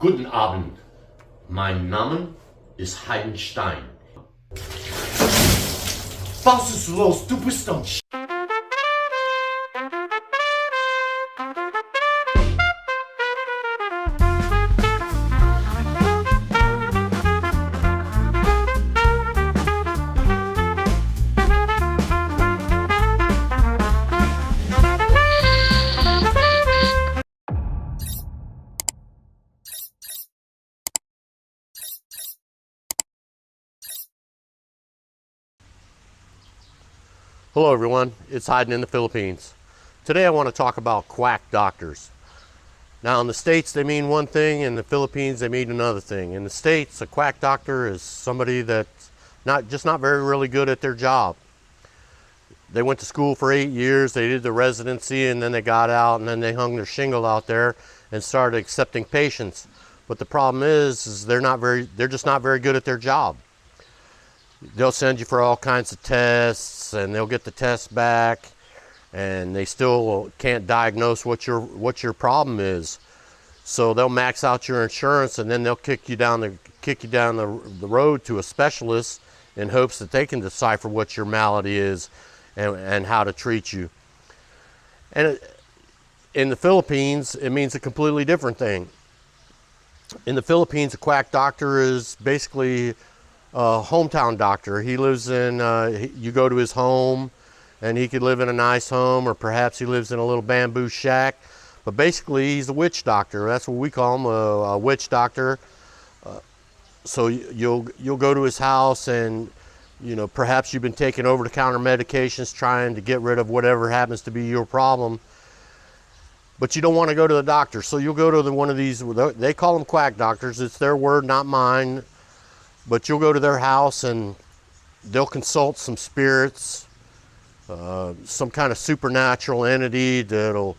Guten Abend, mein Name ist Heidonchris. Was ist los? Du bist am Hello everyone, it's Heiden in the Philippines. Today I want to talk about quack doctors. Now in the States they mean one thing, in the Philippines they mean another thing. In the States, a quack doctor is somebody that's not very really good at their job. They went to school for 8 years, they did the residency, and then they got out and then they hung their shingle out there and started accepting patients. But the problem is they're just not very good at their job. They'll send you for all kinds of tests and they'll get the tests back and they still can't diagnose what your problem is. So they'll max out your insurance and then they'll kick you down the road to a specialist in hopes that they can decipher what your malady is and how to treat you. And in the Philippines, it means a completely different thing. In the Philippines, a quack doctor is basically a hometown doctor. He lives in, you go to his home and he could live in a nice home, or perhaps he lives in a little bamboo shack. But basically he's a witch doctor. That's what we call him, a witch doctor. So you'll go to his house and, you know, perhaps you've been taking over-the-counter medications trying to get rid of whatever happens to be your problem. But you don't want to go to the doctor. So you'll go to one of these, they call them quack doctors. It's their word, not mine. But you'll go to their house and they'll consult some spirits, some kind of supernatural entity that'll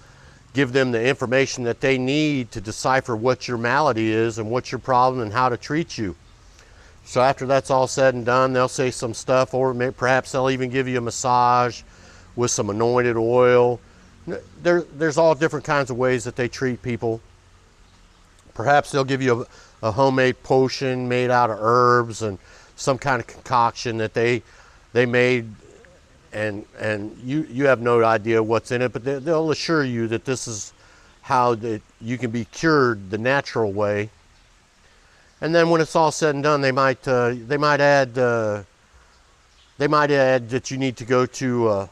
give them the information that they need to decipher what your malady is and what's your problem and how to treat you. So after that's all said and done, they'll say some stuff, or perhaps they'll even give you a massage with some anointed oil. There's all different kinds of ways that they treat people. Perhaps they'll give you a homemade potion made out of herbs and some kind of concoction that they made, and you have no idea what's in it, but they'll assure you that this is how you can be cured the natural way. And then when it's all said and done, they might add that you need to go to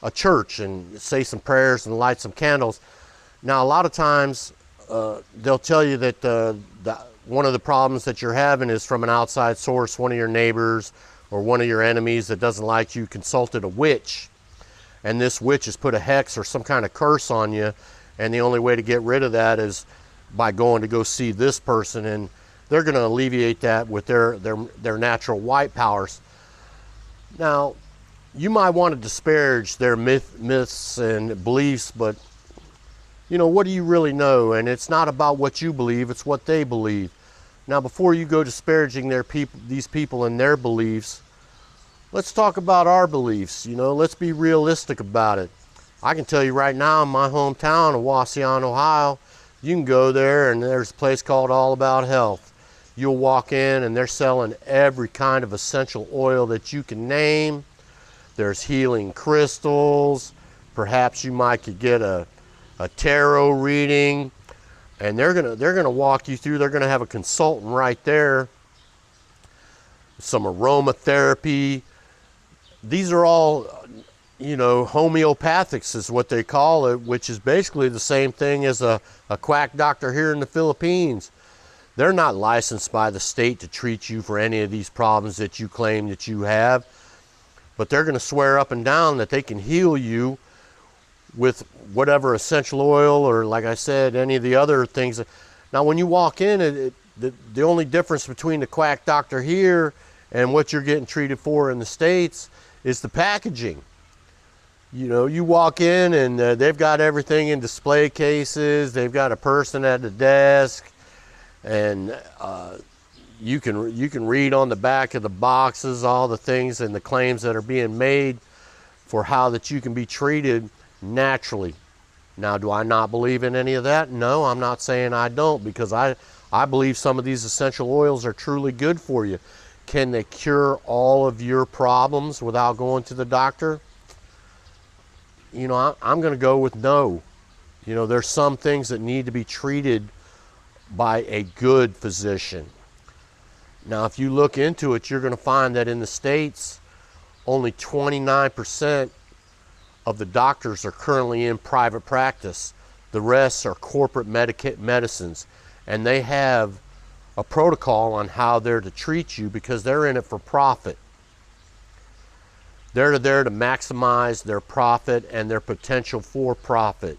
a church and say some prayers and light some candles. Now a lot of times they'll tell you that one of the problems that you're having is from an outside source. One of your neighbors or one of your enemies that doesn't like you consulted a witch, and this witch has put a hex or some kind of curse on you, and the only way to get rid of that is by going to go see this person, and they're going to alleviate that with their natural white powers. Now you might want to disparage their myths and beliefs, but you know, what do you really know? And it's not about what you believe, it's what they believe. Now, before you go disparaging these people and their beliefs, let's talk about our beliefs. You know, let's be realistic about it. I can tell you right now, in my hometown of Wauseon, Ohio, you can go there and there's a place called All About Health. You'll walk in and they're selling every kind of essential oil that you can name. There's healing crystals. Perhaps you might could get a tarot reading, and they're gonna walk you through. They're gonna have a consultant right there. Some aromatherapy. These are all, you know, homeopathics is what they call it, which is basically the same thing as a quack doctor here in the Philippines. They're not licensed by the state to treat you for any of these problems that you claim that you have, but they're gonna swear up and down that they can heal you with whatever essential oil, or like I said, any of the other things. Now when you walk in, the only difference between the quack doctor here and what you're getting treated for in the States is the packaging. You know, you walk in and they've got everything in display cases, they've got a person at the desk, and you can read on the back of the boxes all the things and the claims that are being made for how that you can be treated naturally. Now, do I not believe in any of that? No, I'm not saying I don't, because I I believe some of these essential oils are truly good for you. Can they cure all of your problems without going to the doctor? You know, I'm going to go with no. You know, there's some things that need to be treated by a good physician. Now, if you look into it, you're going to find that in the States, only 29% of the doctors are currently in private practice. The rest are corporate medicines. And they have a protocol on how they're to treat you because they're in it for profit. They're there to maximize their profit and their potential for profit.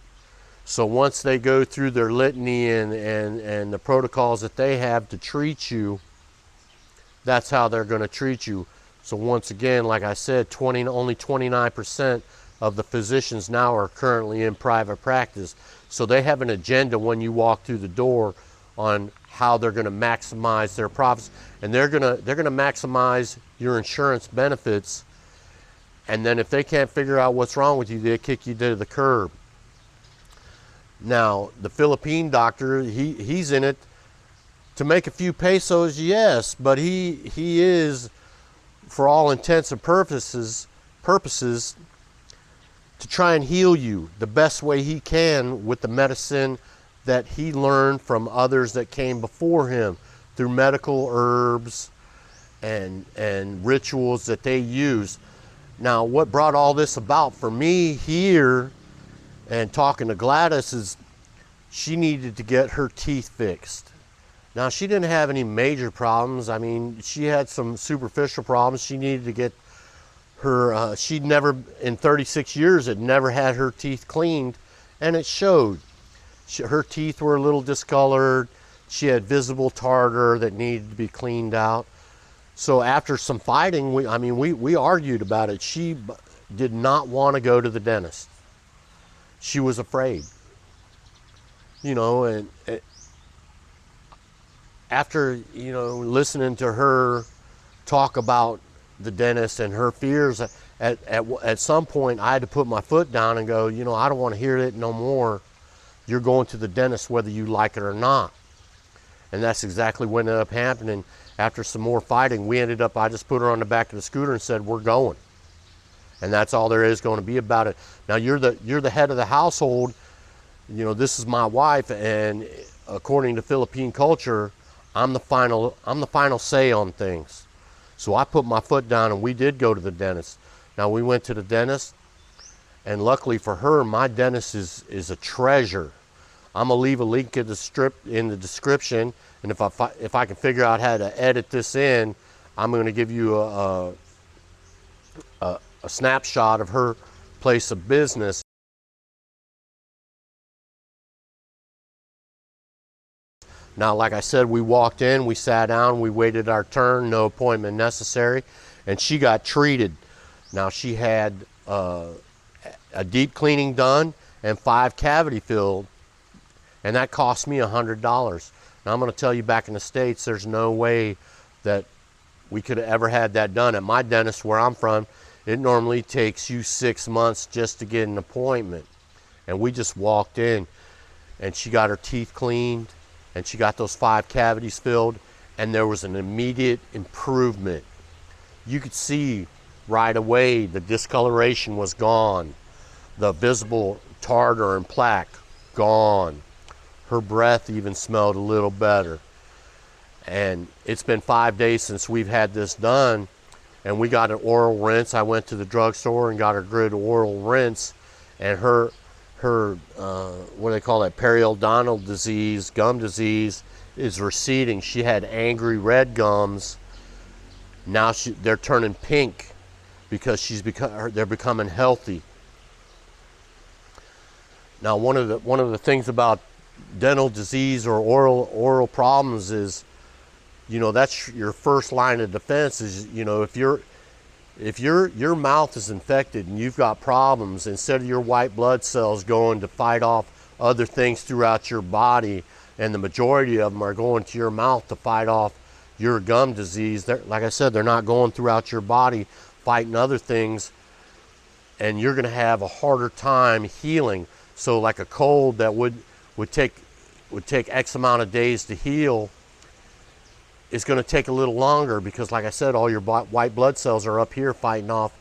So once they go through their litany and the protocols that they have to treat you, that's how they're going to treat you. So once again, like I said, only 29% of the physicians now are currently in private practice. So they have an agenda when you walk through the door on how they're going to maximize their profits, and they're going to maximize your insurance benefits. And then if they can't figure out what's wrong with you, they kick you to the curb. Now, the Philippine doctor, he's in it to make a few pesos, yes, but he is, for all intents and purposes, to try and heal you the best way he can with the medicine that he learned from others that came before him through medical herbs and rituals that they use. Now, what brought all this about for me here and talking to Gladys is she needed to get her teeth fixed. Now, she didn't have any major problems. I mean, she had some superficial problems. She needed to get her, she'd never, in 36 years, had never had her teeth cleaned, and it showed. Her teeth were a little discolored. She had visible tartar that needed to be cleaned out. So after some fighting, we argued about it. She did not want to go to the dentist. She was afraid. You know, and after, you know, listening to her talk about the dentist and her fears, at some point I had to put my foot down and go, you know, I don't want to hear it no more. You're going to the dentist whether you like it or not. And that's exactly what ended up happening. After some more fighting, I just put her on the back of the scooter and said, we're going. And that's all there is going to be about it. Now, you're the head of the household. You know, this is my wife, and according to Philippine culture, I'm the final say on things. So I put my foot down, and we did go to the dentist. Now, we went to the dentist, and luckily for her, my dentist is a treasure. I'm gonna leave a link in the description, and if I can figure out how to edit this in, I'm gonna give you a snapshot of her place of business. Now, like I said, we walked in, we sat down, we waited our turn, no appointment necessary, and she got treated. Now, she had a deep cleaning done and 5 cavity filled, and that cost me $100. Now, I'm going to tell you, back in the States, there's no way that we could have ever had that done. At my dentist where I'm from, it normally takes you 6 months just to get an appointment. And we just walked in, and she got her teeth cleaned, and she got those 5 cavities filled, and there was an immediate improvement. You could see right away the discoloration was gone. The visible tartar and plaque, gone. Her breath even smelled a little better. And it's been 5 days since we've had this done, and we got an oral rinse. I went to the drugstore and got her good oral rinse, and her what do they call that, periodontal disease, gum disease, is receding. She had angry red gums. Now they're turning pink because they're becoming healthy. Now, one of the things about dental disease or oral problems is, you know, that's your first line of defense. Is, you know, if your mouth is infected and you've got problems, instead of your white blood cells going to fight off other things throughout your body, and the majority of them are going to your mouth to fight off your gum disease, like I said, they're not going throughout your body fighting other things, and you're going to have a harder time healing. So like a cold that would would take X amount of days to heal is going to take a little longer because, like I said, all your white blood cells are up here fighting off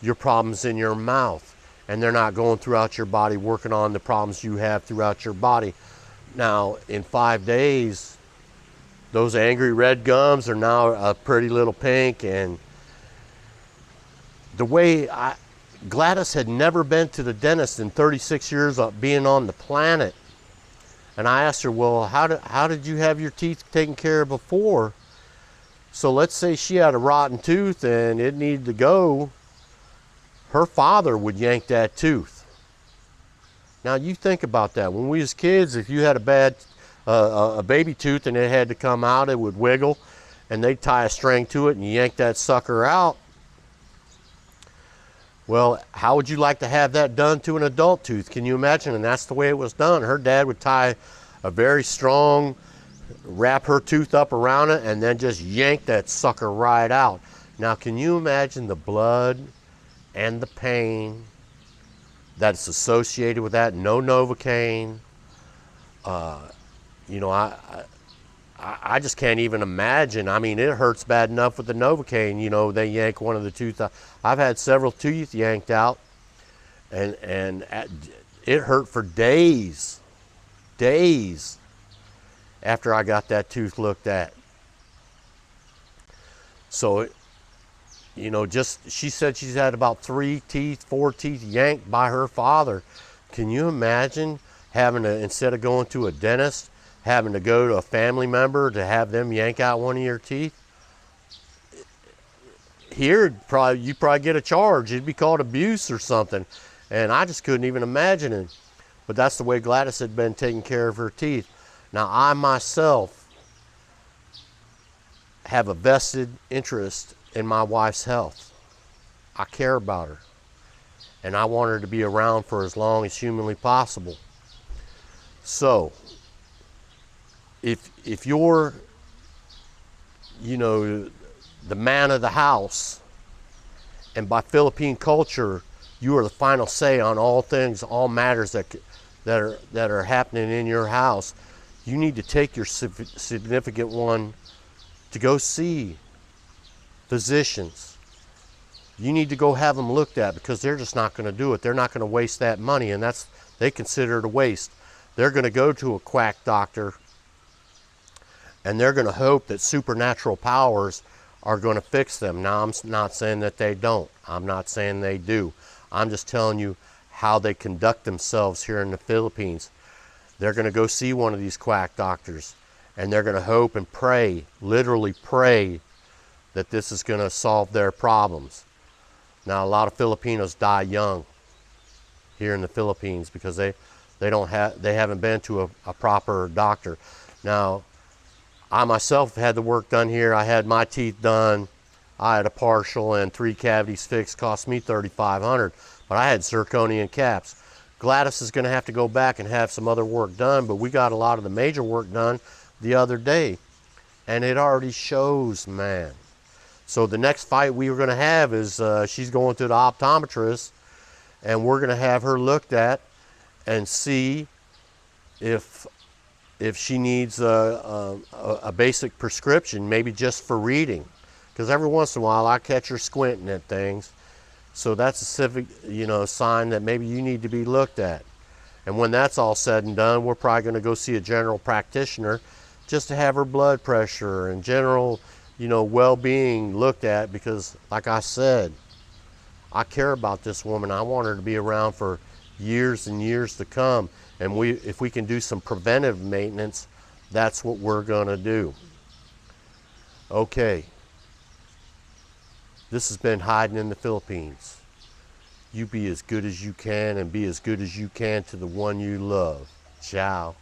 your problems in your mouth, and they're not going throughout your body working on the problems you have throughout your body. Now, in 5 days, those angry red gums are now a pretty little pink. And the way Gladys had never been to the dentist in 36 years of being on the planet. And I asked her, well, how did you have your teeth taken care of before? So let's say she had a rotten tooth and it needed to go. Her father would yank that tooth. Now you think about that. When we was kids, if you had a bad a baby tooth and it had to come out, it would wiggle, and they'd tie a string to it and yank that sucker out. Well, how would you like to have that done to an adult tooth? Can you imagine? And that's the way it was done. Her dad would tie a very strong, wrap her tooth up around it, and then just yank that sucker right out. Now, can you imagine the blood and the pain that's associated with that? No Novocaine. You know, I just can't even imagine. I mean, it hurts bad enough with the Novocaine. You know, they yank one of the tooth out. I've had several teeth yanked out, and it hurt for days after I got that tooth looked at. So, you know, she said she's had about 4 teeth yanked by her father. Can you imagine having to, instead of going to a dentist, having to go to a family member to have them yank out one of your teeth? Here, you probably get a charge. It'd be called abuse or something. And I just couldn't even imagine it. But that's the way Gladys had been taking care of her teeth. Now, I myself have a vested interest in my wife's health. I care about her. And I want her to be around for as long as humanly possible. So, if you're, you know, the man of the house, and by Philippine culture, you are the final say on all things, all matters that are happening in your house, you need to take your significant one to go see physicians. You need to go have them looked at, because they're just not going to do it. They're not going to waste that money, and they consider it a waste. They're going to go to a quack doctor, and they're going to hope that supernatural powers are going to fix them. Now, I'm not saying that they don't. I'm not saying they do. I'm just telling you how they conduct themselves here in the Philippines. They're going to go see one of these quack doctors, and they're going to hope and pray, literally pray, that this is going to solve their problems. Now, a lot of Filipinos die young here in the Philippines because they haven't been to a proper doctor. Now, I myself had the work done here. I had my teeth done. I had a partial and 3 cavities fixed. Cost me $3,500, but I had zirconian caps. Gladys is going to have to go back and have some other work done, but we got a lot of the major work done the other day, and it already shows, man. So the next fight we were going to have is she's going to the optometrist, and we're going to have her looked at and see if she needs a basic prescription, maybe just for reading, because every once in a while I catch her squinting at things. So that's a civic, sign that maybe you need to be looked at. And when that's all said and done, we're probably going to go see a general practitioner just to have her blood pressure and general, well-being looked at, because like I said, I care about this woman. I want her to be around for years and years to come. And if we can do some preventive maintenance, that's what we're going to do. Okay. This has been Hiding in the Philippines. You be as good as you can, and be as good as you can to the one you love. Ciao.